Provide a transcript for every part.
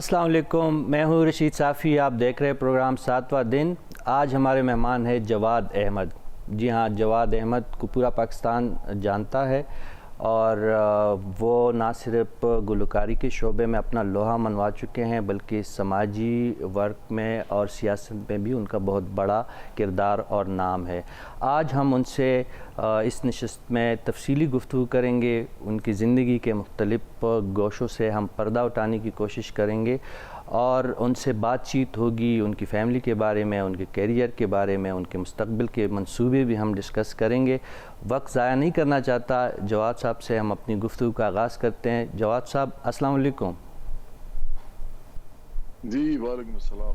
अस्सलाम वालेकुम, मैं हूँ रशीद साफ़ी। आप देख रहे हैं प्रोग्राम सातवां दिन। आज हमारे मेहमान है जवाद अहमद। जी हाँ, जवाद अहमद को पूरा पाकिस्तान जानता है और वो ना सिर्फ गुलकारी के शोबे में अपना लोहा मनवा चुके हैं बल्कि समाजी वर्क में और सियासत में भी उनका बहुत बड़ा किरदार और नाम है। आज हम उनसे इस नशिस्त में तफसीली गुफ्तगू करेंगे। उनकी ज़िंदगी के मुख्तलिफ़ गोशों से हम पर्दा उठाने की कोशिश करेंगे और उनसे बातचीत होगी। उनकी फ़ैमिली के बारे में, उनके कैरियर के बारे में, उनके मुस्तक़बिल के मंसूबे भी हम डिस्कस करेंगे। वक्त ज़ाया नहीं करना चाहता, जवाद साहब से हम अपनी गुफ्तगू का आगाज़ करते हैं। जवाद साहब, अस्सलाम वालेकुम। जी वालेकुम अस्सलाम।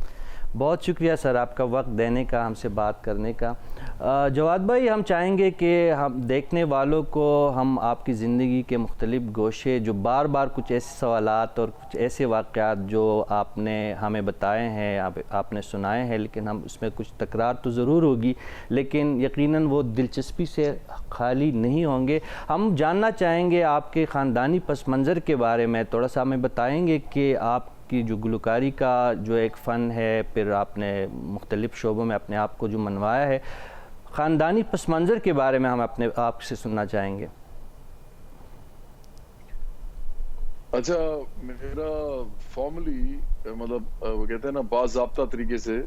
बहुत शुक्रिया सर आपका वक्त देने का, हमसे बात करने का। जवाद भाई, हम चाहेंगे कि हम देखने वालों को हम आपकी ज़िंदगी के मुख्तलिफ़ गोशे, जो बार बार कुछ ऐसे सवालात और कुछ ऐसे वाक़यात जो आपने हमें बताए हैं, आपने सुनाए हैं, लेकिन हम उसमें कुछ तकरार तो ज़रूर होगी, लेकिन यकीनन वो दिलचस्पी से खाली नहीं होंगे। हम जानना चाहेंगे आपके ख़ानदानी पस मंज़र के बारे में। थोड़ा सा हमें बताएँगे कि आप की जो गुलकारी का जो एक फ़न है, फिर आपने मुख्तलिफ़ शोबों में अपने आप को जो मनवाया है, ख़ानदानी पस मंज़र के बारे में हम अपने आप से सुनना चाहेंगे। अच्छा, मेरा फॉर्मली मतलब वो कहते हैं ना, बाज़ाब्ता तरीके से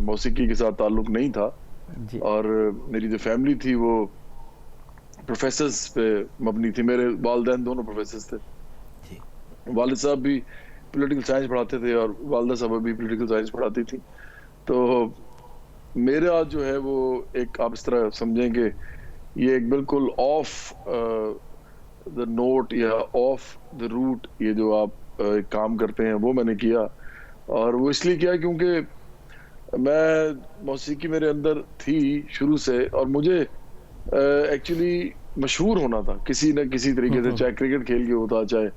मौसीकी के साथ ताल्लुक़ नहीं था। जी। और मेरी जो फैमिली थी वो प्रोफेसर्स पे मबनी थी। मेरे वालिदैन दोनों प्रोफेसर्स थे। जी। वालिद साहब भी पॉलिटिकल साइंस पढ़ाते थे और वालिदा साहब भी पॉलिटिकल साइंस पढ़ाती थी। तो मेरा जो है वो एक, आप इस तरह समझेंगे, ये एक बिल्कुल ऑफ द नोट या ऑफ द रूट ये जो आप एक काम करते हैं वो मैंने किया। और वो इसलिए किया क्योंकि मैं मौसीकी मेरे अंदर थी शुरू से, और मुझे एक्चुअली मशहूर होना था किसी न किसी तरीके से, चाहे क्रिकेट खेल के होता, चाहे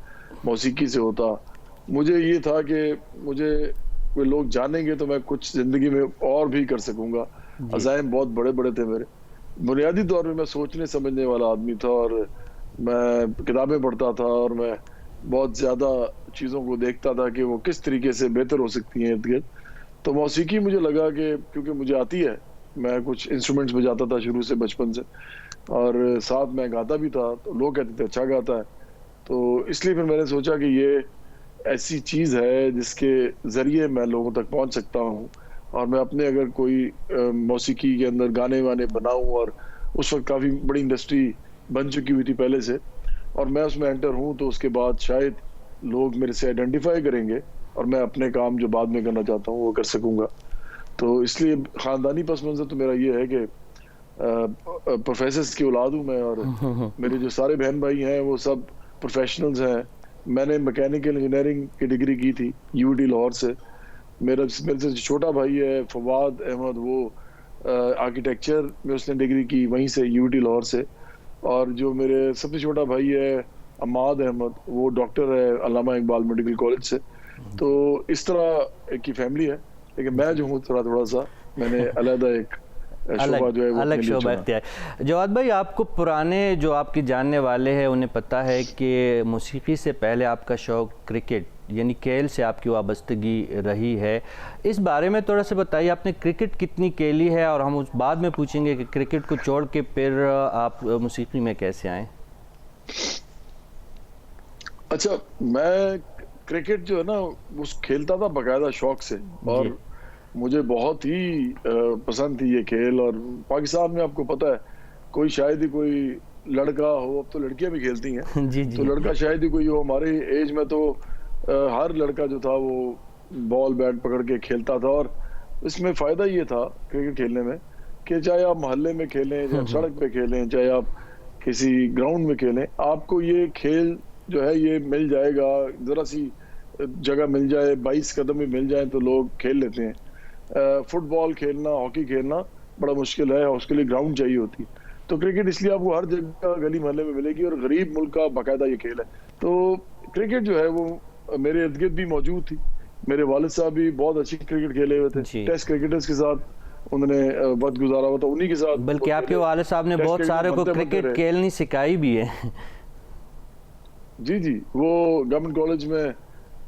मौसीकी से होता। मुझे ये था कि मुझे कोई लोग जानेंगे तो मैं कुछ जिंदगी में और भी कर सकूंगा। अज़ाइम बहुत बड़े बड़े थे मेरे। बुनियादी तौर पे मैं सोचने समझने वाला आदमी था और मैं किताबें पढ़ता था और मैं बहुत ज़्यादा चीज़ों को देखता था कि वो किस तरीके से बेहतर हो सकती हैं इर्द गिर्द। तो मौसीकी मुझे लगा कि क्योंकि मुझे आती है, मैं कुछ इंस्ट्रूमेंट्स बजाता था शुरू से, बचपन से, और साथ मैं गाता भी था, तो लोग कहते थे अच्छा गाता है। तो इसलिए फिर मैंने सोचा कि ये ऐसी चीज़ है जिसके ज़रिए मैं लोगों तक पहुंच सकता हूं, और मैं अपने अगर कोई मौसीकी के अंदर गाने वाने बनाऊं, और उस वक्त काफ़ी बड़ी इंडस्ट्री बन चुकी हुई थी पहले से, और मैं उसमें एंटर हूं, तो उसके बाद शायद लोग मेरे से आइडेंटिफाई करेंगे और मैं अपने काम जो बाद में करना चाहता हूँ वो कर सकूँगा। तो इसलिए ख़ानदानी पस मंज़र तो मेरा ये है कि प्रोफेसर्स की औलाद हूँ मैं, और मेरे जो सारे बहन भाई हैं वो सब प्रोफेशनल्स हैं। मैंने मैकेनिकल इंजीनियरिंग की डिग्री की थी यूटी लाहौर से। मेरे से छोटा भाई है फवाद अहमद, वो आर्किटेक्चर में उसने डिग्री की वहीं से, यूटी लाहौर से। और जो मेरे सबसे छोटा भाई है अमाद अहमद, वो डॉक्टर है अल्लामा इकबाल मेडिकल कॉलेज से। तो इस तरह की फैमिली है, लेकिन मैं जो हूँ थोड़ा थोड़ा सा मैंने अलग एक शोबा जो है वो अलग शोबा इख्तियार। जवाद भाई, आपको पुराने जो आपके जानने वाले हैं उन्हें पता है कि मौसीकी से पहले आपका शौक़ क्रिकेट यानी खेल से आपकी वाबस्तगी रही है। इस बारे में थोड़ा सा बताइए, आपने क्रिकेट कितनी खेली है, और हम उस बाद में पूछेंगे कि क्रिकेट को छोड़ के फिर आप मौसीकी में कैसे आए। अच्छा, मैं क्रिकेट जो है ना उस खेलता था बाकायदा शौक से, और मुझे बहुत ही पसंद थी ये खेल। और पाकिस्तान में आपको पता है कोई शायद ही कोई लड़का हो, अब तो लड़कियां भी खेलती हैं जी तो लड़का शायद ही कोई हो। हमारे एज में तो हर लड़का जो था वो बॉल बैट पकड़ के खेलता था, और इसमें फ़ायदा ये था क्रिकेट खेलने में कि चाहे आप मोहल्ले में खेलें, चाहे सड़क पे खेलें, चाहे आप किसी ग्राउंड में खेलें, आपको ये खेल जो है ये मिल जाएगा। ज़रा सी जगह मिल जाए, 22 कदम भी मिल जाए तो लोग खेल लेते हैं। फुटबॉल खेलना, हॉकी खेलना बड़ा मुश्किल है, उसके लिए ग्राउंड चाहिए होती है। तो क्रिकेट इसलिए आपको हर जगह गली मोहल्ले में मिलेगी, और गरीब मुल्क का बाकायदा ये खेल है। तो क्रिकेट जो है वो मेरे इर्द गिर्द भी मौजूद थी। मेरे वालिद साहब भी बहुत अच्छी क्रिकेट खेले हुए थे, टेस्ट क्रिकेटर्स के साथ उन्होंने वक्त गुजारा हुआ था, उन्हीं के साथ। बल्कि आपके वालिद साहब ने बहुत सारे को क्रिकेट खेलनी सिखाई भी है। जी जी, वो गवर्नमेंट कॉलेज में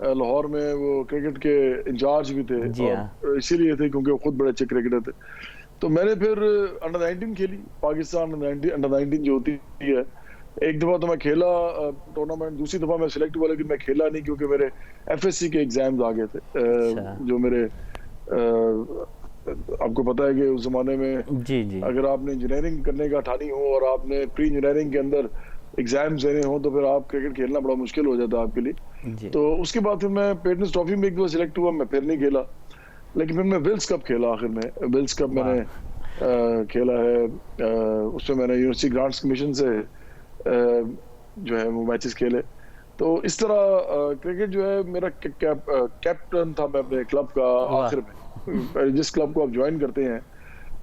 लाहौर में वो क्रिकेट के इंचार्ज भी थे, जी हाँ। और इसीलिए थे क्योंकि वो खुद बड़े अच्छे क्रिकेटर थे। तो मैंने फिर अंडर 19 खेली, पाकिस्तान अंडर 19 जो होती है। एक दफा तो मैं खेला टूर्नामेंट, दूसरी दफा मैं सिलेक्ट हुआ, लेकिन मैं खेला नहीं क्योंकि मेरे एफएससी के एग्जाम्स आ गए थे। अच्छा। जो मेरे आपको पता है कि उस जमाने में जी जी। अगर आपने इंजीनियरिंग करने का ठानी हो और आपने प्री इंजीनियरिंग के अंदर एग्जाम्स देने हो तो फिर आप क्रिकेट खेलना बड़ा मुश्किल हो जाता है आपके लिए। जी। तो उसके बाद फिर मैं पेटर्न्स ट्रॉफी में एक दफा सिलेक्ट हुआ, मैं फिर नहीं खेला। लेकिन फिर मैं विल्स कप खेला, आखिर में विल्स कप मैंने खेला है। उसमें मैंने यूनिवर्सिटी ग्रांट्स कमीशन से जो है वो मैचेस खेले। तो इस तरह क्रिकेट जो है मेरा कैप्टन था मैं अपने क्लब का। आखिर में जिस क्लब को आप ज्वाइन करते हैं,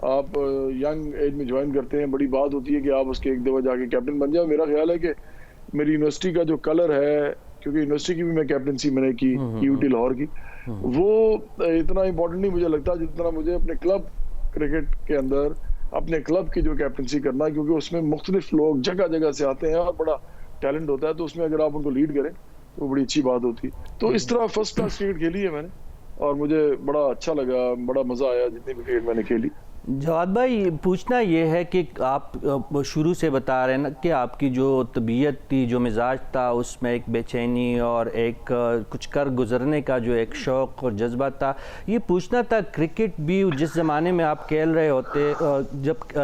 आप यंग एज में ज्वाइन करते हैं, बड़ी बात होती है कि आप उसके एक दफा जाके कैप्टन बन जाओ। मेरा ख्याल है कि मेरी यूनिवर्सिटी का जो कलर है, क्योंकि यूनिवर्सिटी की भी मैं कैप्टनसी मैंने की, यूटी लाहौर की, वो इतना इम्पोर्टेंट नहीं मुझे लगता जितना मुझे अपने क्लब क्रिकेट के अंदर अपने क्लब की जो कैप्टनसी करना है, क्योंकि उसमें मुख्तलिफ लोग जगह जगह से आते हैं और बड़ा टैलेंट होता है। तो उसमें अगर आप उनको लीड करें तो बड़ी अच्छी बात होती है। तो इस तरह फर्स्ट क्लास क्रिकेट खेली है मैंने और मुझे बड़ा अच्छा लगा, बड़ा मजा आया जितनी भी क्रिकेट मैंने खेली। जवाद भाई, पूछना ये है कि आप शुरू से बता रहे हैं ना कि आपकी जो तबीयत थी, जो मिजाज था, उसमें एक बेचैनी और एक कुछ कर गुजरने का जो एक शौक़ और जज्बा था। ये पूछना था, क्रिकेट भी जिस ज़माने में आप खेल रहे होते,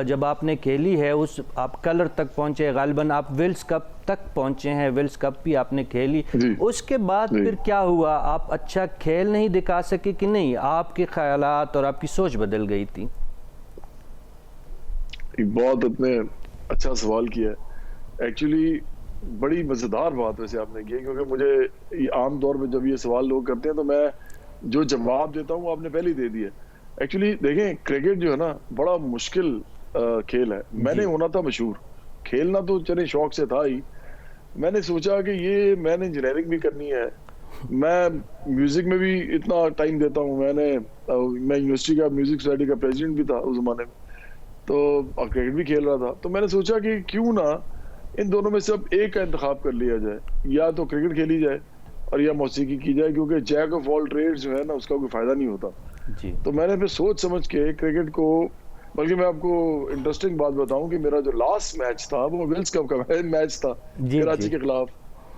जब आपने खेली है, उस आप कलर तक पहुँचे, गालिबन आप विल्स कप तक पहुँचे हैं, विल्स कप भी आपने खेली। उसके बाद फिर क्या हुआ? आप अच्छा खेल नहीं दिखा सके कि नहीं, आपके ख्यालात और आपकी सोच बदल गई थी? बहुत अपने अच्छा सवाल किया है। एक्चुअली बड़ी मज़ेदार बात वैसे आपने की है, क्योंकि मुझे आम तौर पे जब ये सवाल लोग करते हैं तो मैं जो जवाब देता हूँ आपने पहले ही दे दिया। एक्चुअली देखें, क्रिकेट जो है ना बड़ा मुश्किल खेल है। मैंने होना था मशहूर, खेलना तो चले शौक से था ही। मैंने सोचा कि ये मैंने इंजीनियरिंग भी करनी है, मैं म्यूजिक में भी इतना टाइम देता हूँ। मैं यूनिवर्सिटी का म्यूजिक सोसाइटी का प्रेसिडेंट भी था उस जमाने में, तो और क्रिकेट भी खेल रहा था। तो मैंने सोचा कि क्यों ना इन दोनों में से अब एक का इंतखाब कर लिया जाए, या तो क्रिकेट खेली जाए और या मौसीकी की जाए, क्योंकि जैक ऑफ ऑल ट्रेड्स जो है ना उसका कोई फायदा नहीं होता जी। तो मैंने फिर सोच समझ के क्रिकेट को, बल्कि मैं आपको इंटरेस्टिंग बात बताऊं कि मेरा जो लास्ट मैच था वो विल्स कप का मैच था कराची के खिलाफ।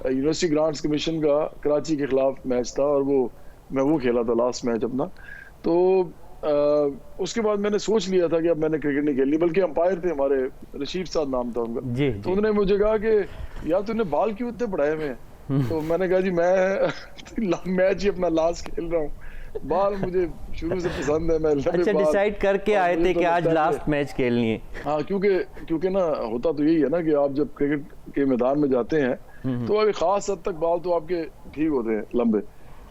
यूनिवर्सिटी ग्रांट्स कमीशन का कराची के खिलाफ मैच था और मैं खेला था लास्ट मैच अपना। तो उसके बाद मैंने सोच लिया था कि अब मैंने क्रिकेट नहीं खेलनी, बल्कि अंपायर थे हमारे, रशीद साहब नाम था उनका जी, तो उन्होंने मुझे कहा कि यार तूने बाल क्यों इतने बढ़ाए हुए हैं? तो मैंने कहा जी मैं मैच ही अपना लास्ट खेल रहा हूँ, बाल मुझे शुरू से पसंद है। मैं अच्छा, डिसाइड करके आए थे कि आज लास्ट मैच खेलनी है। हाँ, क्योंकि ना होता तो यही है ना कि आप जब क्रिकेट के मैदान में जाते हैं तो अभी खास हद तक बाल तो आपके ठीक होते हैं लंबे,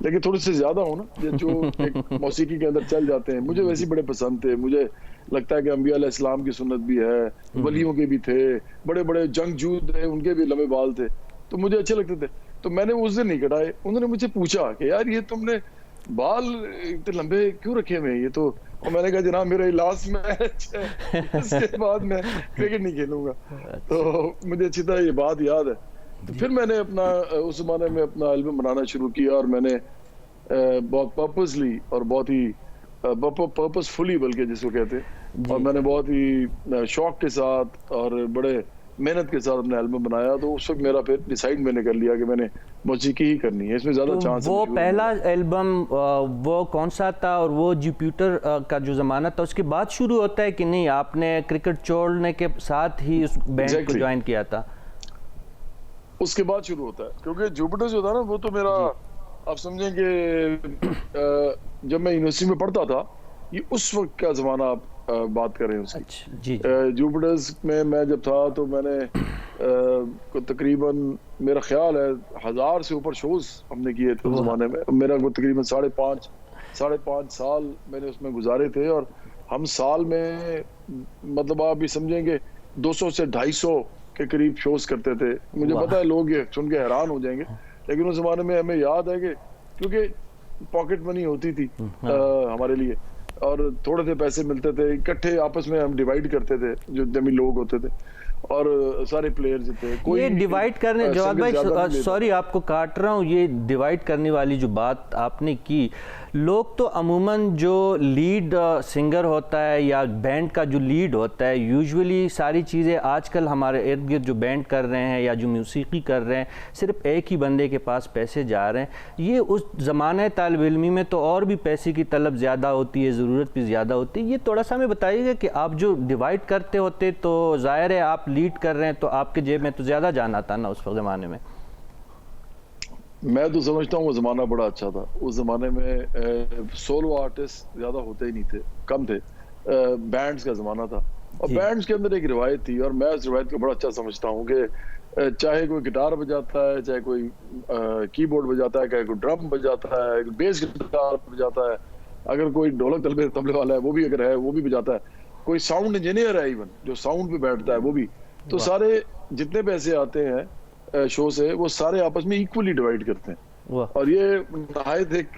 लेकिन थोड़े से ज्यादा हो ना जो एक मौसीकी के अंदर चल जाते हैं। मुझे वैसे बड़े पसंद थे। मुझे लगता है कि अंबिया अलैहिस्सलाम की सुन्नत भी है, वलियों के भी थे, बड़े बड़े जंगजू थे, उनके भी लंबे बाल थे, तो मुझे अच्छे लगते थे। तो मैंने उस दिन नहीं कटाए। उन्होंने मुझे पूछा कि यार ये तुमने बाल इतने लंबे क्यों रखे हुए हैं? ये तो, और मैंने कहा जनाब मेरा लास्ट मैच है, इसके बाद मैं क्रिकेट नहीं खेलूंगा। तो मुझे अच्छी तरह ये बात याद है। तो फिर मैंने अपना उस जमाने में अपना एल्बम बनाना शुरू किया और मैंने बहुत पर्पसली और बहुत ही पर्पसफुली बल्कि जिसको कहते हैं, और मैंने बहुत ही शौक के साथ और बड़े मेहनत के साथ अपना एल्बम बनाया। तो उस वक्त मेरा फिर डिसाइड मैंने कर लिया कि मैंने मौसीकी ही करनी है, इसमें ज्यादा तो चांस है। वो पहला एल्बम वो कौन सा था और वो जुपिटर का जो जमाना था उसके बाद शुरू होता है कि नहीं, आपने क्रिकेट छोड़ने के साथ ही उस बैंड को ज्वाइन किया था? उसके बाद शुरू होता है, क्योंकि जुपिटर जो था ना वो तो मेरा, आप समझें कि जब मैं यूनिवर्सिटी में पढ़ता था, ये उस वक्त का जमाना आप बात कर रहे हैं उसकी। अच्छा, जी। जुपिटर्स में मैं जब था तो मैंने तकरीबन मेरा ख्याल है 1000 से ऊपर शोज हमने किए थे उस जमाने में। मेरा वो तकरीबन 5.5 साल मैंने उसमें गुजारे थे, और हम साल में मतलब आप भी समझेंगे 200 से 250 के करीब शोज करते थे। मुझे पता है लोग ये सुन के हैरान हो जाएंगे, लेकिन उस जमाने में हमें याद है कि क्योंकि पॉकेट मनी होती थी हमारे लिए और थोड़े से पैसे मिलते थे, इकट्ठे आपस में हम डिवाइड करते थे जो जमीन लोग होते थे। और सारे प्लेयर्स थे। कोई ये डिवाइड करने, जवाद सिंगल ज्यादा भाई नहीं लेता। सॉरी आपको काट रहा हूँ, ये डिवाइड करने वाली जो बात आपने की, लोग तो अमूमन जो लीड सिंगर होता है या बैंड का जो लीड होता है, यूजुअली सारी चीज़ें आजकल हमारे इर्द गिर्द जो बैंड कर रहे हैं या जो मौसीकी कर रहे हैं, सिर्फ एक ही बंदे के पास पैसे जा रहे हैं। ये उस ज़माने तालिब इल्मी में तो और भी पैसे की तलब ज़्यादा होती है, ज़रूरत भी ज़्यादा होती है। ये थोड़ा सा हमें बताइएगा कि आप जो डिवाइड करते होते तो ज़ाहिर है आप लीड कर रहे हैं तो आपके जेब में तो ज़्यादा जान आता ना उस ज़माने में। मैं तो समझता हूँ वो ज़माना बड़ा अच्छा था। उस ज़माने में सोलो आर्टिस्ट ज़्यादा होते ही नहीं थे, कम थे। बैंड्स का ज़माना था और बैंड्स के अंदर एक रिवायत थी और मैं उस रिवायत को बड़ा अच्छा समझता हूँ कि चाहे कोई गिटार बजाता है, चाहे कोई कीबोर्ड बजाता है, चाहे कोई ड्रम बजाता है, बेस गिटार बजाता है, अगर कोई ढोलक तबले वाला है वो भी अगर है वो भी बजाता है, कोई साउंड इंजीनियर है इवन जो साउंड पे बैठता है वो भी, तो सारे जितने पैसे आते हैं शो से वो सारे आपस में इक्वली डिवाइड करते हैं। और ये नहायत एक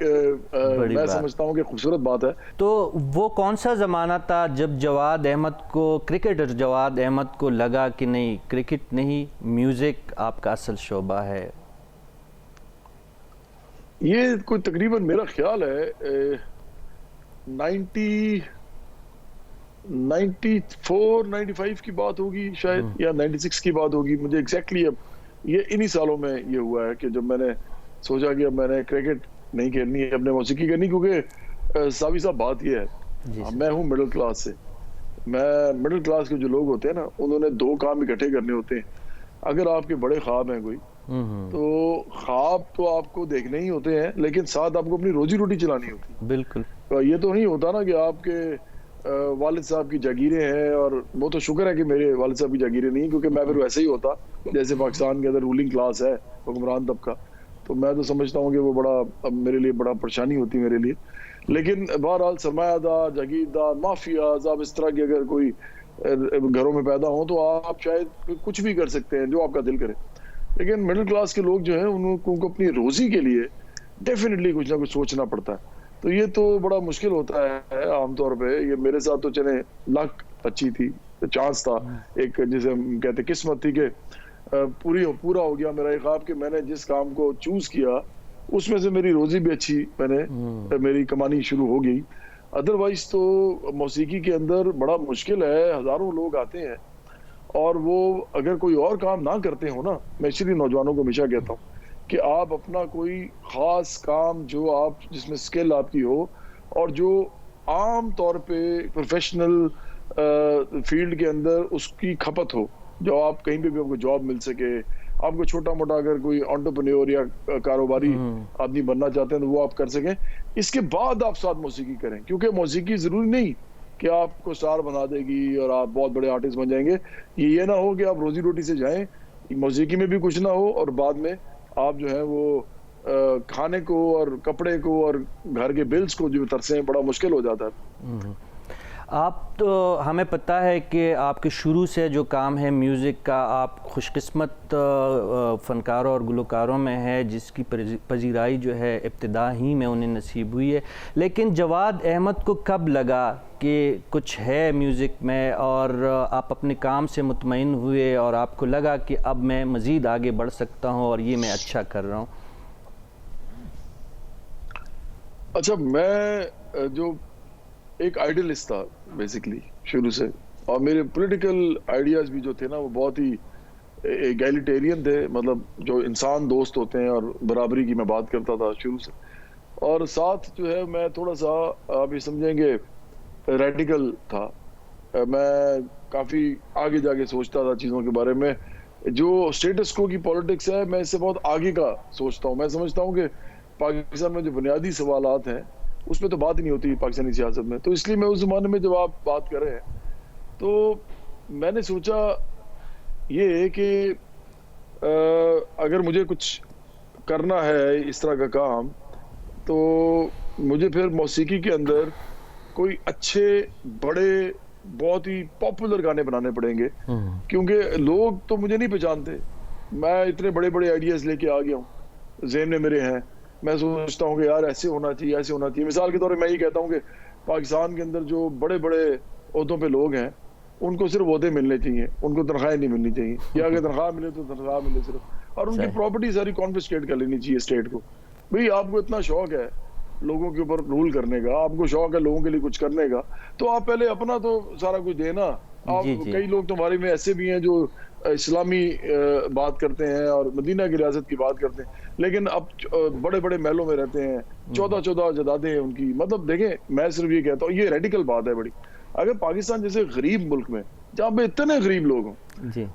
मैं समझता हूँ कि खूबसूरत बात है। तो वो कौन सा ज़माना था जब जवाद अहमद को, क्रिकेटर जवाद अहमद को लगा कि नहीं, क्रिकेट नहीं, म्यूज़िक आपका असल शोबा है? ये कोई तकरीबन मेरा ख्याल है 94-95 की बात होगी शायद, या 96 की बात होगी, मुझे एग्जैक्टली अब ये इन्हीं सालों में ये हुआ है कि जब मैंने सोचा कि अब मैंने क्रिकेट नहीं खेलनी है, अपने मौसीकी करनी, क्योंकि सावी साहब बात ये है मैं हूँ मिडिल क्लास से। मैं मिडिल क्लास के जो लोग होते हैं ना, उन्होंने दो काम इकट्ठे करने होते हैं। अगर आपके बड़े ख्वाब हैं कोई, तो ख्वाब तो आपको देखने ही होते हैं, लेकिन साथ आपको अपनी रोजी रोटी चलानी होती है। बिल्कुल। तो ये तो नहीं होता ना कि आपके वालिद साहब की जागीरें हैं, और वो तो शुक्र है कि मेरे वालिद साहब की जागीरें नहीं, क्योंकि मैं फिर वैसे ही होता जैसे पाकिस्तान के अंदर रूलिंग क्लास है, हुक्मरान तबका। तो मैं तो समझता हूँ कि वो बड़ा, अब मेरे लिए बड़ा परेशानी होती मेरे लिए। लेकिन बहरहाल सरमायादार, जागीरदार, माफियाज, आप इस तरह के अगर कोई घरों में पैदा हो तो आप शायद कुछ भी कर सकते हैं जो आपका दिल करे। लेकिन मिडिल क्लास के लोग जो है उनको अपनी रोजी के लिए डेफिनेटली कुछ ना कुछ सोचना पड़ता है। तो ये तो बड़ा मुश्किल होता है आमतौर पे। ये मेरे साथ तो चले लक अच्छी थी, चांस था, एक जिसे हम कहते किस्मत थी कि पूरा हो गया मेरा एक ख्वाब कि मैंने जिस काम को चूज किया उसमें से मेरी रोजी भी अच्छी मेरी कमानी शुरू हो गई। अदरवाइज तो मौसीकी के अंदर बड़ा मुश्किल है, हजारों लोग आते हैं और वो अगर कोई और काम ना करते हो ना, मैं इसलिए नौजवानों को हमेशा कहता हूँ कि आप अपना कोई खास काम जो आप जिसमें स्किल आपकी हो और जो आम तौर पे प्रोफेशनल फील्ड के अंदर उसकी खपत हो, जो आप कहीं पे भी आपको जॉब मिल सके, आपको छोटा मोटा अगर कोई एंटरप्रेन्योर या कारोबारी आदमी बनना चाहते हैं तो वो आप कर सकें। इसके बाद आप साथ मौसीकी करें, क्योंकि मौसीकी जरूरी नहीं कि आपको स्टार बना देगी और आप बहुत बड़े आर्टिस्ट बन जाएंगे। ये ना हो कि आप रोजी रोटी से जाएं, मौसीकी में भी कुछ ना हो और बाद में आप जो है वो खाने को और कपड़े को और घर के बिल्स को जो तरसे, बड़ा मुश्किल हो जाता है। आप तो हमें पता है कि आपके शुरू से जो काम है म्यूज़िक का, आप खुशकिस्मत फ़नकारों और गुलकारों में है जिसकी पजीराई जो है इब्तिदा ही में उन्हें नसीब हुई है। लेकिन जवाद अहमद को कब लगा कि कुछ है म्यूज़िक में और आप अपने काम से मुतमईन हुए और आपको लगा कि अब मैं मज़ीद आगे बढ़ सकता हूँ और ये मैं अच्छा कर रहा हूँ? अच्छा, मैं जो एक आइडियलिस्ट था बेसिकली शुरू से, और मेरे पॉलिटिकल आइडियाज भी जो थे ना वो बहुत ही एगैलिटेरियन थे, मतलब जो इंसान दोस्त होते हैं और बराबरी की मैं बात करता था शुरू से। और साथ जो है मैं थोड़ा सा आप ये समझेंगे रेडिकल था। मैं काफ़ी आगे जाके सोचता था चीज़ों के बारे में। जो स्टेटस को की पॉलिटिक्स है मैं इससे बहुत आगे का सोचता हूँ। मैं समझता हूँ कि पाकिस्तान में जो बुनियादी सवालात हैं उसमें तो बात ही नहीं होती पाकिस्तानी सियासत में। तो इसलिए मैं उस ज़माने में जब आप बात कर रहे हैं तो मैंने सोचा ये है कि अगर मुझे कुछ करना है इस तरह का काम, तो मुझे फिर मौसीकी के अंदर कोई अच्छे बड़े बहुत ही पॉपुलर गाने बनाने पड़ेंगे, क्योंकि लोग तो मुझे नहीं पहचानते। मैं इतने बड़े बड़े आइडियाज़ लेके आ गया हूँ, ज़हन में मेरे हैं। मैं सोचता हूँ कि यार ऐसे होना चाहिए, ऐसे होना चाहिए। मिसाल के तौर पे मैं ये कहता हूँ कि पाकिस्तान के अंदर जो बड़े बड़े ओहदों पे लोग हैं उनको सिर्फ ओहदे मिलने चाहिए, उनको तनख्वाहें नहीं मिलनी चाहिए, या अगर तनख्वाह मिले तो तनख्वाह मिले सिर्फ, और उनकी प्रॉपर्टी सारी कॉन्फिस्केट कर लेनी चाहिए स्टेट को। भाई आपको इतना शौक है लोगों के ऊपर रूल करने का, आपको शौक है लोगों के लिए कुछ करने का, तो आप पहले अपना तो सारा कुछ देना। आप कई लोग तुम्हारे में ऐसे भी हैं जो इस्लामी बात करते हैं और मदीना की रियासत की बात करते हैं, लेकिन अब बड़े बड़े महलों में रहते हैं, 14 जदादे हैं उनकी। मतलब देखें, मैं सिर्फ ये कहता हूँ, ये रेडिकल बात है बड़ी। अगर पाकिस्तान जैसे गरीब मुल्क में जहाँ पे इतने गरीब लोग हों,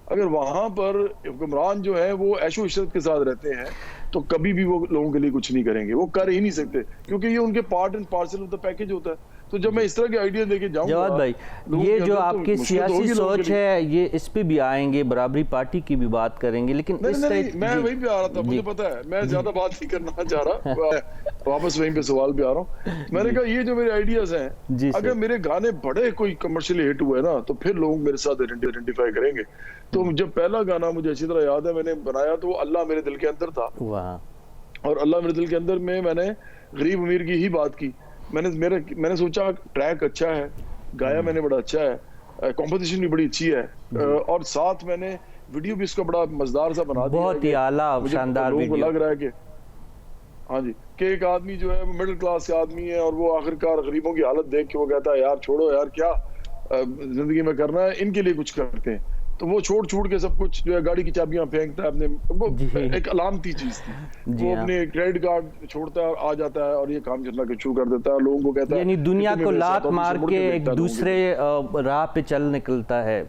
अगर वहां पर हुक्मरान जो है वो ऐशो इशरत के साथ रहते हैं, तो कभी भी वो लोगों के लिए कुछ नहीं करेंगे, वो कर ही नहीं सकते, क्योंकि ये उनके part and parcel of the package होता है। तो जब मैं इस तरह के आइडिया लेके जाऊंगा, जवाद भाई, ये जो आपकी सियासी सोच है, ये इस पे भी आएंगे, बराबरी पार्टी की भी बात करेंगे, लेकिन नहीं, मैं वहीं पे आ रहा था, मुझे पता है, मैं ज्यादा बात नहीं करना चाह रहा, वापस वहीं पे सवाल पे आ रहा हूँ। मैंने कहा ये जो मेरे आइडियाज हैं, अगर मेरे गाने बड़े कोई कमर्शियली हिट हुए ना, तो फिर लोग मेरे साथ आइडेंटिफाई करेंगे। तो जब पहला गाना मुझे अच्छी तरह याद है मैंने बनाया, तो अल्लाह मेरे दिल के अंदर था, और अल्लाह मेरे दिल के अंदर में मैंने गरीब अमीर की ही बात की। मैंने सोचा ट्रैक अच्छा है, गाया मैंने बड़ा अच्छा है, कॉम्पोजिशन भी बड़ी अच्छी है, और साथ मैंने वीडियो भी इसका बड़ा मजेदार सा बना दिया, बहुत ही आला शानदार वीडियो। लग रहा है कि हाँ जी, कि एक आदमी जो है वो मिडिल क्लास का आदमी है, और वो आखिरकार गरीबों की हालत देख के वो कहता है यार छोड़ो यार, क्या जिंदगी में करना है, इनके लिए कुछ करते हैं। तो वो छोड़ के सब कुछ जो है, गाड़ी की चाबियां फेंकता है अपने, वो एक अलामती चीज थी, वो अपने क्रेडिट कार्ड छोड़ता है और आ जाता है और ये काम करना शुरू कर देता है, लोगों को कहता है, यानी दुनिया को लात मार के एक दूसरे राह पे चल निकलता है।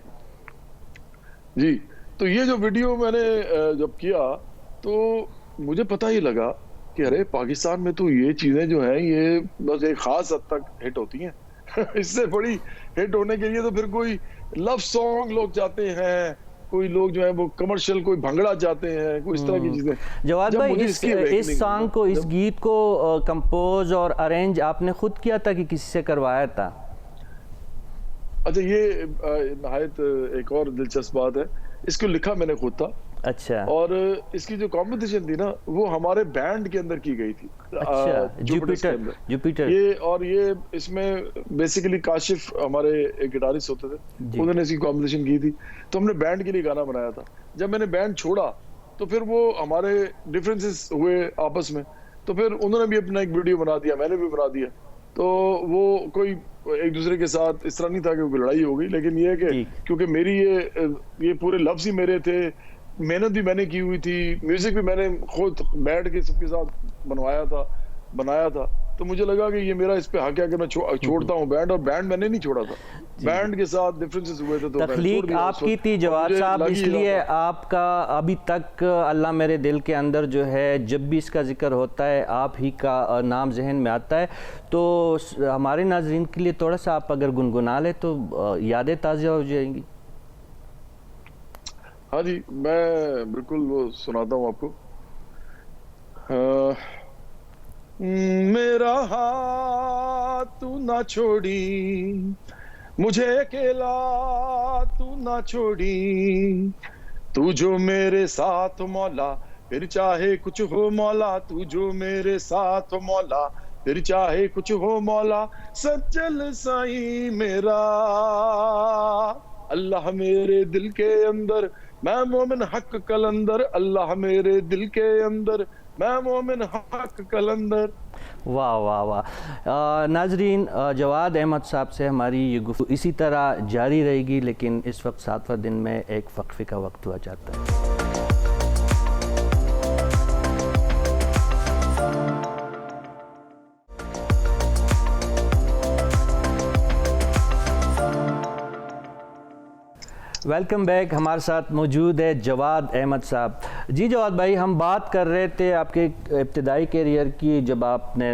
जी, तो ये जो वीडियो मैंने जब किया, तो मुझे पता ही लगा कि अरे पाकिस्तान में तो ये चीजें जो हैं, ये बस एक खास हद तक हिट होती हैं। इससे बड़ी हिट होने के लिए तो फिर कोई लव सॉन्ग लोग चाहते हैं, कोई लोग जो है वो कमर्शियल, कोई भंगड़ा चाहते हैं, कोई इस तरह की चीजें। जवाद भाई, इस सॉन्ग को, इस गीत को कंपोज और अरेंज आपने खुद किया था कि किसी से करवाया था? अच्छा, ये नहायत एक और दिलचस्प बात है, इसको लिखा मैंने खुद था। अच्छा। और इसकी जो कॉम्पोजिशन थी ना, वो हमारे बैंड के अंदर की गई थी। अच्छा, जुपिटर। ये इसमें बेसिकली काशिफ हमारे एक गिटारिस्ट होते थे, उन्होंने इसकी कॉम्पोजिशन की थी, तो हमने बैंड के लिए गाना बनाया था। जब मैंने बैंड छोड़ा, तो फिर वो हमारे डिफरेंसेस हुए आपस में, तो फिर उन्होंने भी अपना एक वीडियो बना दिया, मैंने भी बना दिया। तो वो कोई एक दूसरे के साथ इस तरह नहीं था कि कोई लड़ाई हो गई, लेकिन ये है कि क्योंकि मेरी ये पूरे लफ्ज ही मेरे थे, मेहनत भी मैंने की हुई थी, म्यूजिक भी मैंने खुद बैठ के सबके साथ बनाया था, तो मुझे लगा कि ये मेरा इस पे हक है कि मैं छोड़ता हूँ बैंड, और बैंड मैंने नहीं छोड़ा था, बैंड के साथ डिफरेंसेस हुए थे, तो तख्लीक आपकी थी जवाद साहब, इसलिए आपका अभी तक अल्लाह मेरे दिल के अंदर जो है, जब भी इसका जिक्र होता है आप ही का नाम जहन में आता है। तो हमारे नाज़रीन के लिए थोड़ा सा आप अगर गुनगुना ले तो यादें ताज़ा हो जाएंगी। हाँ जी, मैं बिल्कुल वो सुनाता हूँ आपको। मेरा हाथ तू ना छोड़ी, मुझे अकेला तू ना छोड़ी, तू जो मेरे साथ मौला, फिर चाहे कुछ हो मौला, तू जो मेरे साथ मौला, फिर चाहे कुछ हो मौला, सच्चल साईं मेरा, अल्लाह मेरे दिल के अंदर, मैं मोमिन हक कलंदर, अल्लाह मेरे दिल के अंदर, मैं मोमिन हक कलंदर। वाह वाह वाह। नाजरीन, जवाद अहमद साहब से हमारी ये गुफ्तगू इसी तरह जारी रहेगी, लेकिन इस वक्त 7वां दिन में एक वक्फे का वक्त हुआ जाता है। Welcome back. हमारे साथ मौजूद है जवाद अहमद साहब। जी जवाद भाई, हम बात कर रहे थे आपके इब्तिदाई कैरियर की, जब आपने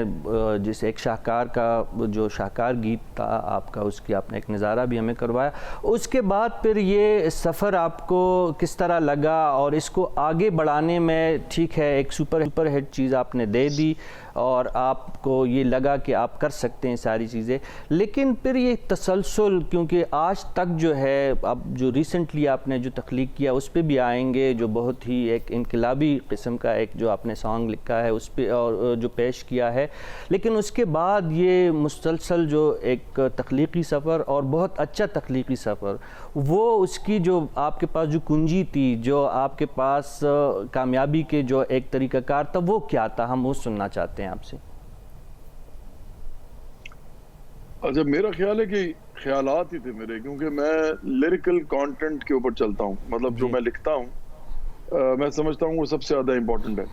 जिस एक शाहकार का जो शाहकार गीत था आपका, उसकी आपने एक नज़ारा भी हमें करवाया। उसके बाद फिर ये सफ़र आपको किस तरह लगा और इसको आगे बढ़ाने में, ठीक है एक सुपर हिट चीज़ आपने दे दी, और आपको ये लगा कि आप कर सकते हैं सारी चीज़ें, लेकिन फिर ये तसलसल, क्योंकि आज तक जो है, अब जो रिसेंटली आपने जो तख्लीक किया उस पर भी आएंगे, जो बहुत ही एक इनकलाबी किस्म का एक जो आपने सॉन्ग लिखा है उस पर और जो पेश किया है, लेकिन उसके बाद ये मुसलसल जो एक तख्लीकी सफ़र और बहुत अच्छा तख्लीकी सफ़र, वो उसकी जो आपके पास जो कुंजी थी, जो आपके पास कामयाबी के जो एक तरीक़ाकार था, वो क्या था? हम वो सुनना चाहते हैं आपसे। अच्छा, मेरा ख्याल है कि ख्यालात ही थे मेरे, क्योंकि मैं लिरिकल कंटेंट के ऊपर चलता हूँ। मतलब जो मैं लिखता हूँ, मैं समझता हूँ वो सबसे ज़्यादा इम्पोर्टेंट है।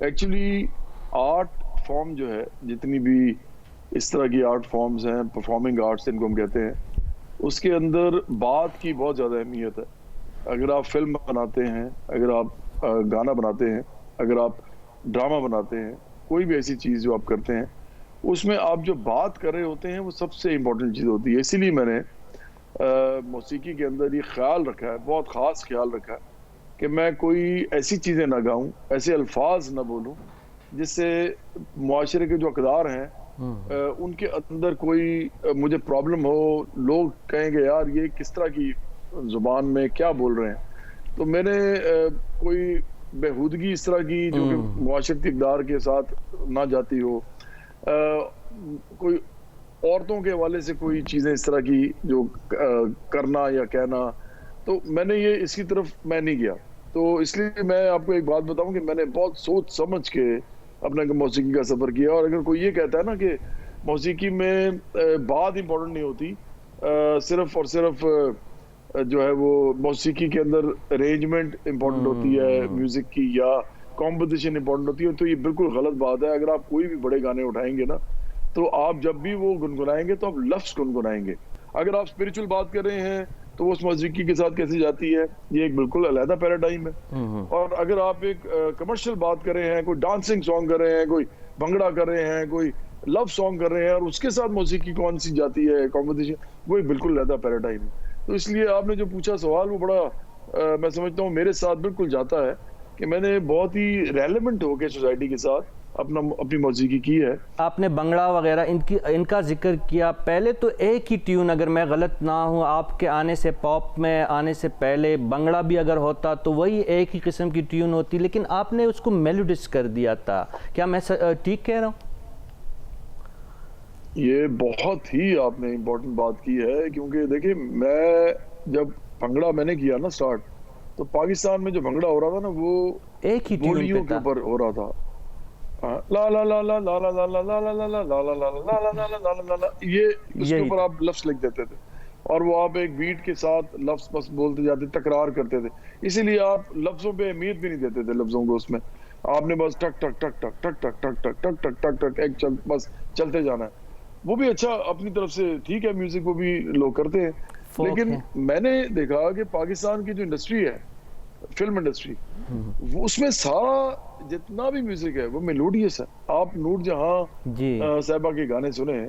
एक्चुअली आर्ट फॉर्म जो है, जितनी भी इस तरह की आर्ट फॉर्म्स हैं, परफॉर्मिंग आर्ट्स इनको हम कहते हैं, उसके अंदर बात की बहुत ज़्यादा अहमियत है। अगर आप फिल्म बनाते हैं, अगर आप गाना बनाते हैं, अगर आप ड्रामा बनाते हैं, कोई भी ऐसी चीज़ जो आप करते हैं, उसमें आप जो बात कर रहे होते हैं वो सबसे इम्पोर्टेंट चीज़ होती है। इसीलिए मैंने मौसीकी के अंदर ये ख्याल रखा है, बहुत ख़ास ख्याल रखा है कि मैं कोई ऐसी चीज़ें ना गाऊं, ऐसे अल्फाज ना बोलूं जिससे मुआशरे के जो अक़दार हैं उनके अंदर कोई मुझे प्रॉब्लम हो, लोग कहेंगे यार ये किस तरह की ज़ुबान में क्या बोल रहे हैं। तो मैंने कोई बेहूदगी इस तरह की जो कि मुआशरती इक़दार के साथ ना जाती हो, कोई औरतों के हवाले से कोई चीज़ें इस तरह की जो करना या कहना, तो मैंने ये इसकी तरफ मैं नहीं गया। तो इसलिए मैं आपको एक बात बताऊं कि मैंने बहुत सोच समझ के अपना मौसीकी का सफ़र किया। और अगर कोई ये कहता है ना कि मौसीकी में बात इंपॉर्टेंट नहीं होती, सिर्फ और सिर्फ जो है वो मौसीकी के अंदर अरेंजमेंट इंपॉर्टेंट होती है म्यूजिक की, या कॉम्पोजिशन इंपॉर्टेंट होती है, तो ये बिल्कुल गलत बात है। अगर आप कोई भी बड़े गाने उठाएंगे ना, तो आप जब भी वो गुनगुनाएंगे तो आप लफ्ज गुनगुनाएंगे। अगर आप स्पिरिचुअल बात कर रहे हैं तो वो उस मौसीकी के साथ कैसे जाती है, ये एक बिल्कुल अलग पैराडाइम है। और अगर आप एक कमर्शियल बात कर रहे हैं, कोई डांसिंग सॉन्ग कर रहे हैं, कोई भंगड़ा कर रहे हैं, कोई लव सॉन्ग कर रहे हैं, और उसके साथ मौसीकी कौन सी जाती है कॉम्पोजिशन, वो एक बिल्कुल अलग पैराडाइम है। तो इसलिए आपने जो पूछा सवाल, वो बड़ा मैं समझता हूँ मेरे साथ बिल्कुल जाता है कि मैंने बहुत ही रेलेवेंट होकर सोसाइटी के साथ अपनी मौसीकी की है। आपने बंगड़ा वगैरह इनका जिक्र किया। पहले तो एक ही ट्यून, अगर मैं गलत ना हूँ, आपके आने से, पॉप में आने से पहले बंगड़ा भी अगर होता तो वही एक ही किस्म की ट्यून होती, लेकिन आपने उसको मेलोडिस कर दिया था। क्या मैं ठीक कह रहा हूँ? ये बहुत ही आपने इम्पोर्टेंट बात की है, क्योंकि देखिए मैं जब भंगड़ा मैंने किया ना स्टार्ट, तो पाकिस्तान में जो भंगड़ा हो रहा था ना, वो एक ही बोलियों के ऊपर हो रहा था। ला ला ला ला ला ला ला ला ला ला ला ला ला ला ला ला ला ला ला, ये उसके ऊपर आप लफ्ज लिख देते थे, और वो आप एक बीट के साथ लफ्ज बस बोलते जाते, तकरार करते थे। इसीलिए आप लफ्जों पे अहमियत भी नहीं देते थे लफ्जों को। उसमें आपने बस टक टक टक टक टक टक टक टक टक टक टक टक एक बस चलते जाना है। वो भी अच्छा अपनी तरफ से ठीक है, म्यूजिक वो भी लोग करते हैं, लेकिन मैंने देखा कि पाकिस्तान की जो इंडस्ट्री है, फिल्म इंडस्ट्री, उसमें सारा जितना भी म्यूजिक है वो मेलोडियस है। आप नूर जहां साहिबा के गाने सुने,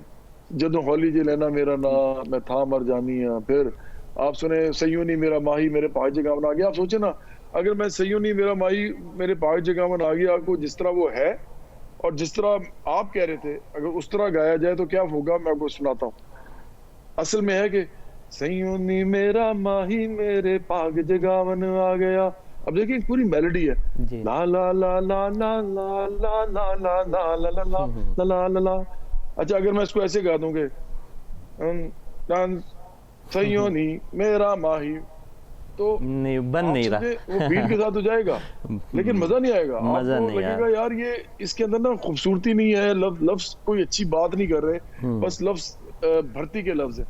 जदों हौली जे लेना मेरा ना, मैं था मर जानी है, फिर आप सुने सैयों नी मेरा माही मेरे पाग जगावन आ गया। आप सोचे ना, अगर मैं सैयों नी मेरा माही मेरे पाग जगावन आ गया को जिस तरह वो है और जिस तरह आप कह रहे थे, अगर उस तरह गाया जाए तो क्या होगा, मैं आपको सुनाता हूँ। असल में है कि सैयों नी मेरा माही मेरे पाग जगावन आ गया। अब देखिए पूरी मेलोडी है, ला ला ला ला ला ला ला ला ला ला ला ला ला ला ला ला। अच्छा, अगर मैं इसको ऐसे गा दूंगे, सैयों नी मेरा माही, तो नहीं बन नहीं रहा, वो बीट के साथ हो जाएगा, लेकिन मजा नहीं आएगा। मजा आपको नहीं लगेगा यार ये इसके अंदर ना खूबसूरती नहीं है, लफ्ज कोई अच्छी बात नहीं कर रहे, बस लफ्ज भर्ती के लफ्ज है।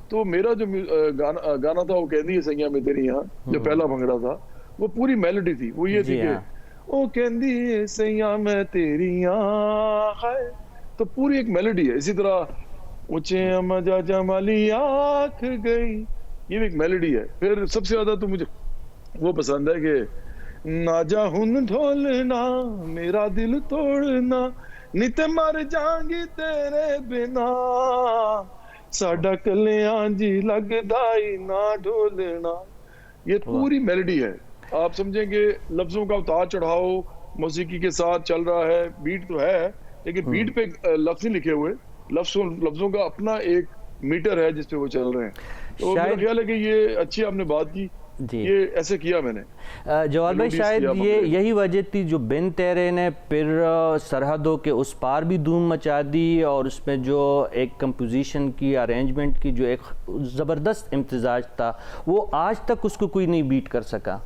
तो मेरा जो गाना था वो कहती है सैया में तेरी यहाँ, जो पहला भंगड़ा था, वो पूरी मेलोडी थी। वो ये थी कि ओ कहती है सैया में तेरी यहाँ है, तो पूरी एक मेलोडी है। इसी तरह ऊंचे मजा जमाली आँख गई, ये भी एक मेलोडी है। फिर सबसे ज्यादा तो मुझे वो पसंद है कि ना जा हुन ढोलना मेरा दिल तोड़ना, नित मर जाएंगी तेरे बिना, साडा कल्याण जी लगदा ही ना ढोलना। ये पूरी मेलोडी है। आप समझेंगे लफ्जों का उतार चढ़ाव मौसीकी के साथ चल रहा है, बीट तो है, लेकिन बीट पे लफ्ज नहीं लिखे हुए, लफ्जों का अपना एक मीटर है जिसपे वो चल रहे हैं। तो मेरा ख्याल है कि ये अच्छी आपने बात की, ये ऐसे किया मैंने। जवाद भाई, शायद ये यही वजह थी जो बिन तेरे ने फिर सरहदों के उस पार भी धूम मचा दी, और उसमें जो एक कंपोजिशन की, अरेंजमेंट की जो एक ज़बरदस्त इम्तिजाज था, वो आज तक उसको कोई नहीं बीट कर सका।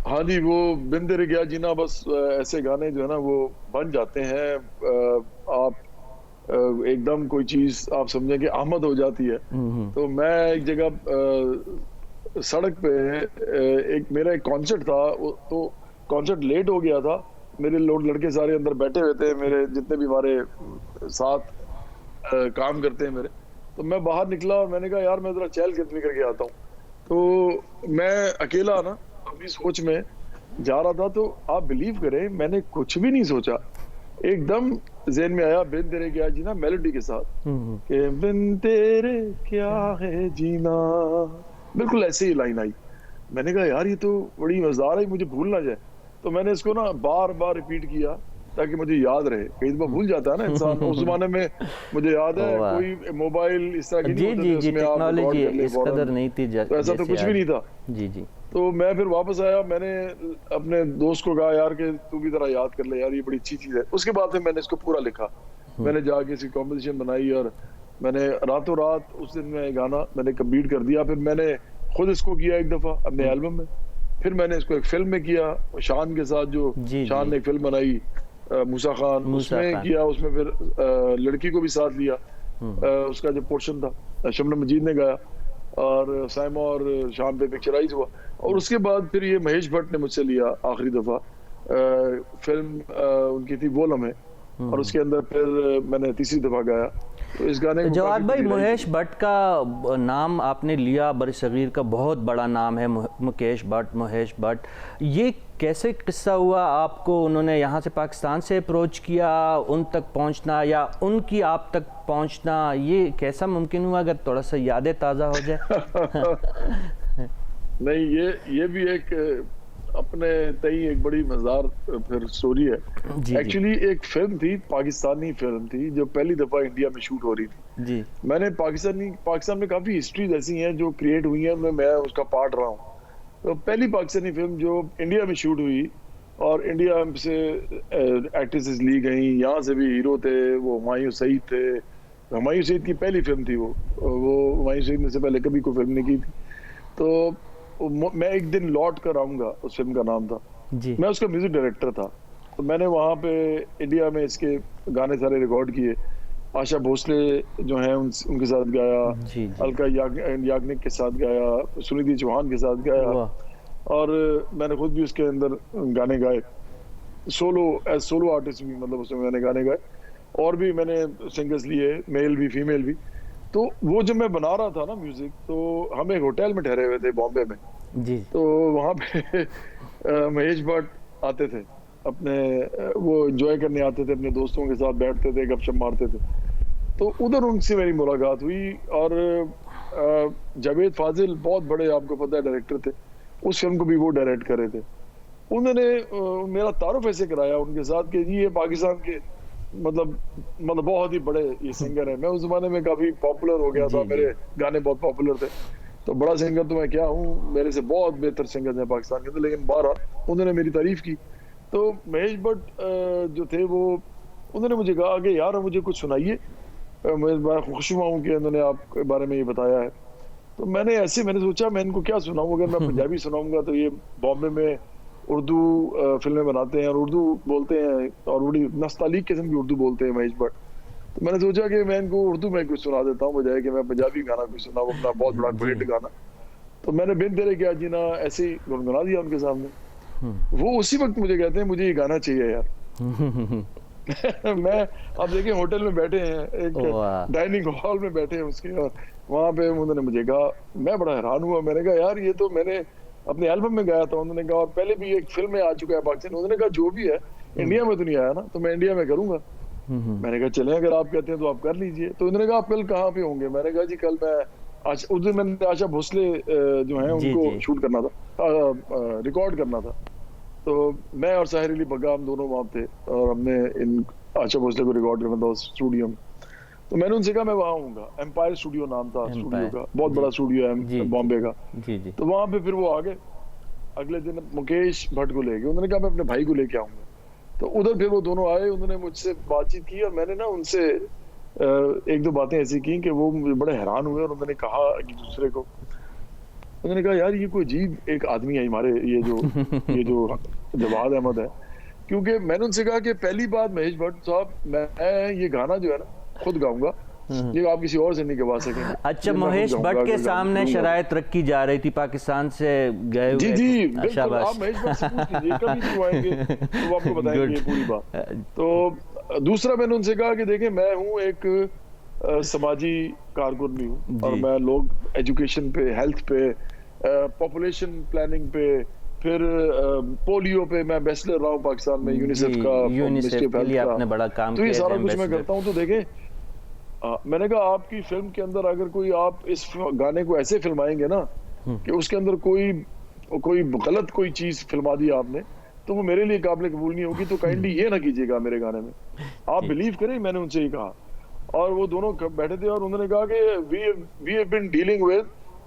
हाँ जी, वो बिन तेरे गया जीना, बस ऐसे गाने जो है ना वो बन जाते हैं। आप एकदम कोई चीज आप समझे कि आमद हो जाती है। तो मैं एक जगह सड़क पे एक मेरा एक कॉन्सर्ट था, तो कॉन्सर्ट लेट हो गया था। मेरे लोग लड़के सारे अंदर बैठे हुए थे, मेरे जितने भी हमारे साथ काम करते हैं मेरे। तो मैं बाहर निकला और मैंने कहा यार मैं जरा चहलकदमी करके आता हूँ। तो मैं अकेला ना अपनी सोच में जा रहा था, तो आप बिलीव करें मैंने कुछ भी नहीं सोचा, एकदम ज़हन में आया बिन तेरे क्या जीना मेलोडी के साथ कि बिन तेरे क्या है जीना, बिल्कुल ऐसे ही लाइन आई। मैंने कहा यार ये तो बड़ी मजेदार है, मुझे भूल ना जाए। तो मैंने इसको ना बार बार रिपीट किया ताकि मुझे याद रहे। कई दफा भूल जाता है ना इंसान। उस जमाने में मुझे याद है कोई मोबाइल इस तरह की नहीं होते थे, उसमें आप रिकॉर्ड कर ले, इस कदर नहीं थी, तो ऐसा तो कुछ भी नहीं था। जी। तो मैं फिर वापस आया, मैंने अपने दोस्त को कहा यार कि तू भी जरा याद कर ले यार, ये बड़ी अच्छी चीज है। उसके बाद फिर मैंने इसको पूरा लिखा, मैंने जाके इसकी कॉम्पोजिशन बनाई और मैंने रातों रात उस दिन में गाना मैंने कंप्लीट कर दिया। फिर मैंने खुद इसको किया एक दफा अपने एल्बम में, फिर मैंने इसको एक फिल्म में किया शान के साथ, जो शान ने एक फिल्म बनाई मूसा खान, उसमें किया। उसमें फिर लड़की को भी साथ लिया, उसका जो पोर्शन था शबनम मजीद ने गाया और साइमा और शान पे पिक्चराइज हुआ। और उसके बाद फिर ये महेश भट्ट ने मुझसे लिया आखिरी दफा, फिल्म उनकी थी वो लम्हे, और उसके अंदर फिर मैंने तीसरी दफा गाया। तो इस गाने को जवाद भाई, महेश भट्ट का नाम आपने लिया, बरसगीर का बहुत बड़ा नाम है मुकेश भट्ट, महेश भट्ट। ये कैसे किस्सा हुआ आपको, उन्होंने यहाँ से पाकिस्तान से अप्रोच किया, उन तक पहुँचना या उनकी आप तक पहुँचना, ये कैसा मुमकिन हुआ? अगर थोड़ा सा यादें ताज़ा हो जाए। नहीं, ये भी एक अपने तई एक बड़ी मजेदार फिर स्टोरी है। एक्चुअली एक फिल्म थी, पाकिस्तानी फिल्म थी, जो पहली दफा इंडिया में शूट हो रही थी। जी। मैंने पाकिस्तान में काफी हिस्ट्रीज ऐसी हैं जो क्रिएट हुई हैं, मैं उसका पार्ट रहा हूँ। तो पहली पाकिस्तानी फिल्म जो इंडिया में शूट हुई और इंडिया से एक्ट्रेसेस ली गई, यहाँ से भी हीरो थे, वो हुमायूं सईद थे। हुमायूं सईद की पहली फिल्म थी वो हुमायूं सईद ने से पहले कभी कोई फिल्म नहीं की थी। तो मैं एक दिन लौट कर आऊंगा, उस फिल्म का नाम था जी। मैं उसका म्यूजिक डायरेक्टर था। तो मैंने वहाँ पे इंडिया में इसके गाने सारे रिकॉर्ड किए, आशा भोसले जो हैं उनके साथ गाया, अलका याग्निक के साथ गाया, सुनिधि चौहान के साथ गाया, और मैंने खुद भी उसके अंदर गाने गाए, सोलो आर्टिस्ट भी, मतलब उसमें मैंने गाने गाए। और भी मैंने सिंगर्स लिए, मेल भी फीमेल भी। तो वो जब मैं बना रहा था ना म्यूजिक, तो हम एक होटल में ठहरे हुए थे बॉम्बे में जी। तो वहाँ पे महेश भट्ट आते थे, अपने वो एंजॉय करने आते थे, अपने दोस्तों के साथ बैठते थे, गपशप मारते थे। तो उधर उनसे मेरी मुलाकात हुई। और जावेद फाजिल बहुत बड़े, आपको पता है, डायरेक्टर थे, उस फिल्म को भी वो डायरेक्ट कर रहे थे। उन्होंने मेरा तारुफ ऐसे कराया उनके साथ कि ये पाकिस्तान के मतलब बहुत ही बड़े ये सिंगर है। मैं उस जमाने में काफी पॉपुलर हो गया था, मेरे गाने बहुत पॉपुलर थे। तो बड़ा सिंगर तो मैं क्या हूँ, मेरे से बहुत बेहतर सिंगर हैं पाकिस्तान के। तो लेकिन 12 उन्होंने मेरी तारीफ की। तो महेश भट्ट जो थे वो, उन्होंने मुझे कहा कि यार मुझे कुछ सुनाइए, मैं बड़ा खुश हुआ हूँ कि उन्होंने आपके बारे में ये बताया है। तो मैंने सोचा मैं इनको क्या सुनाऊँ, अगर मैं पंजाबी सुनाऊंगा तो ये बॉम्बे में उर्दू फिल्में बनाते हैं और उर्दू बोलते हैं, और बड़ी नस्तालीक किस्म की उर्दू बोलते हैं महेश भट्ट। तो मैंने सोचा कि मैं इनको उर्दू में कुछ सुना देता हूँ, बजाय कि मैं पंजाबी गाना कुछ सुनाऊँ, अपना बहुत बड़ा ग्रेट गाना। तो मैंने बिन तेरे क्या जीना ऐसे ही गुनगुना दिया उनके सामने। वो उसी वक्त मुझे कहते हैं मुझे ये गाना चाहिए यार। मैं अब देखिए होटल में बैठे हैं, एक डाइनिंग हॉल में बैठे हैं उसके, और वहाँ पे उन्होंने मुझे कहा, मैं बड़ा हैरान हुआ। मैंने कहा यार ये तो मैंने अपने एल्बम में गाया था। उन्होंने कहा और पहले भी एक फिल्म में आ चुका है पाकिस्तान। उन्होंने कहा जो भी है इंडिया में तो नहीं आया ना, तो मैं इंडिया में करूंगा। मैंने कहा चलें, अगर आप कहते हैं तो आप कर लीजिए। तो उन्होंने कहा आप कल कहाँ पे होंगे? मैंने कहा जी कल मैं उस दिन मैंने आशा भोसले जो है उनको शूट करना था, रिकॉर्ड करना था। तो मैं और साहिर अली बग्गा हम दोनों वहाँ थे और हमने इन आशा भोसले को रिकॉर्ड करना था स्टूडियो में। तो मैंने उनसे कहा मैं वहाँ आऊँगा, एम्पायर स्टूडियो नाम था स्टूडियो का, बहुत बड़ा स्टूडियो है बॉम्बे का। जी। तो वहाँ पे फिर वो आ गए, अगले दिन मुकेश भट्ट को ले गए, उन्होंने कहा मैं अपने भाई को लेके आऊँगा। तो उधर फिर वो दोनों आए, उन्होंने मुझसे बातचीत की और मैंने ना उनसे एक दो बातें ऐसी की कि वो बड़े हैरान हुए और उन्होंने कहा एक दूसरे को, उन्होंने कहा यार ये कोई अजीब एक आदमी है हमारे ये जो जवाद अहमद है। क्योंकि मैंने उनसे कहा कि पहली बात महेश भट्ट साहब, मैं ये गाना जो है ना खुद गाऊंगा, ये आप किसी और से नहीं गवा सकेंगे। अच्छा, महेश भट्ट के सामने शरायत रखी जा रही थी, पाकिस्तान से गए हुए। जी बिल्कुल, आप महेश भट्ट से पूछ लीजिए, कभी नहीं आएंगे तो वो आपको बताएंगे ये पूरी बात। तो दूसरा मैंने उनसे कहा कि देखें मैं हूँ एक समाजी कारकुन भी हूँ और मैं लोग एजुकेशन पे, हेल्थ पे, पॉपुलेशन प्लानिंग पे, फिर पोलियो पे मैं बेस्टलर रहा हूँ पाकिस्तान में, यूनिसेफ के लिए आपने बड़ा काम किया। तो ये सारा कुछ मैं करता हूँ। तो देखें मैंने कहा आपकी फिल्म के अंदर अगर कोई आप इस गाने को ऐसे फिल्माएंगे ना कि उसके अंदर कोई गलत कोई चीज फिल्मा दी आपने, तो वो मेरे लिए काबिल कबूल नहीं होगी। तो काइंडली ये ना कीजिएगा मेरे गाने में। आप बिलीव करें, मैंने उनसे ही कहा और वो दोनों बैठे थे और उन्होंने कहा कि we have been dealing with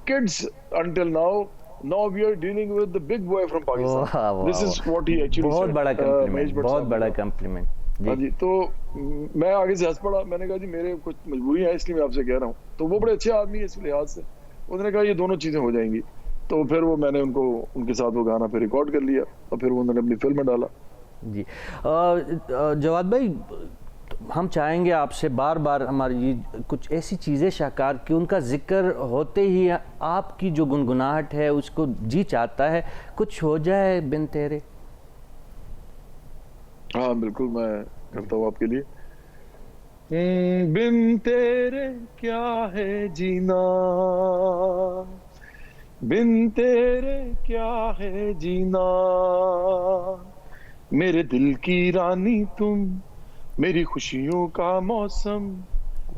kids until now we are dealing with the big boy from Pakistan. This is what he actually बहुत बड़ा कॉम्प्लीमेंट, बहुत बड़ा कॉम्प्लीमेंट। हाँ जी। तो मैं आगे से हंस पड़ा, मैंने कहा जी मेरे कुछ मजबूरी है इसलिए मैं आपसे कह रहा हूँ। तो वो बड़े अच्छे आदमी है इस लिहाज से, उन्होंने कहा ये दोनों चीजें हो जाएंगी। तो फिर वो मैंने उनके साथ वो गाना फिर रिकॉर्ड कर लिया और फिर उन्होंने अपनी फिल्म में डाला। जी जवाद भाई, हम चाहेंगे आपसे बार बार हमारी कुछ ऐसी चीज़ें शाहकार कि उनका जिक्र होते ही आपकी जो गुनगुनाहट है उसको जी चाहता है कुछ हो जाए बिन तेरे। हाँ बिल्कुल, मैं करता हूँ आपके लिए। बिन तेरे क्या है जीना, बिन तेरे क्या है जीना, मेरे दिल की रानी तुम, मेरी खुशियों का मौसम,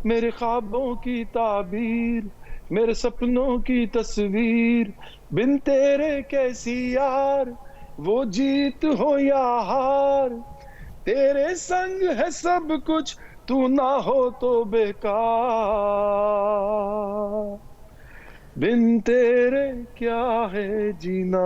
मेरे ख्वाबों की ताबीर, मेरे सपनों की तस्वीर, बिन तेरे कैसी यार, वो जीत हो या हार, तेरे संग है सब कुछ, तू ना हो तो बेकार, बिन तेरे क्या है जीना।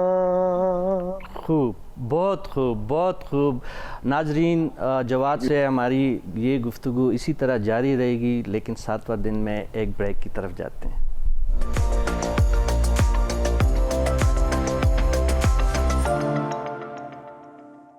खूब, बहुत खूब, बहुत खूब। नाजरीन, जवाद से हमारी ये गुफ्तगू इसी तरह जारी रहेगी, लेकिन 7वां दिन में एक ब्रेक की तरफ जाते हैं।